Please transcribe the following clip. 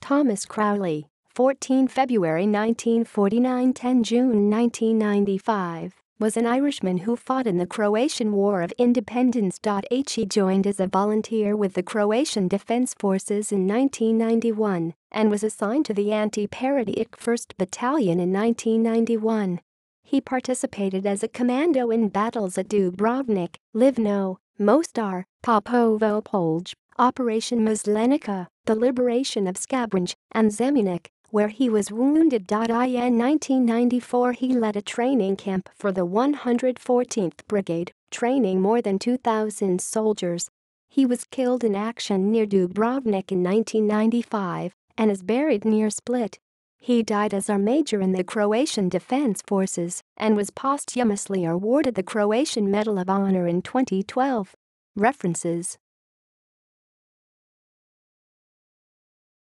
Thomas Crowley, 14 February 1949 – 10 June 1995, was an Irishman who fought in the Croatian War of Independence.He joined as a volunteer with the Croatian Defence Forces in 1991 and was assigned to the Ante Paradžik First Battalion in 1991. He participated as a commando in battles at Dubrovnik, Livno, Mostar, Popovo Polje, Operation Maslenica, the liberation of Skabrnje, and Zemunik, where he was wounded. In 1994 he led a training camp for the 114th Brigade, training more than 2,000 soldiers. He was killed in action near Dubrovnik in 1995 and is buried near Split. He died as a major in the Croatian Defence Forces and was posthumously awarded the Croatian Medal of Honour in 2012. References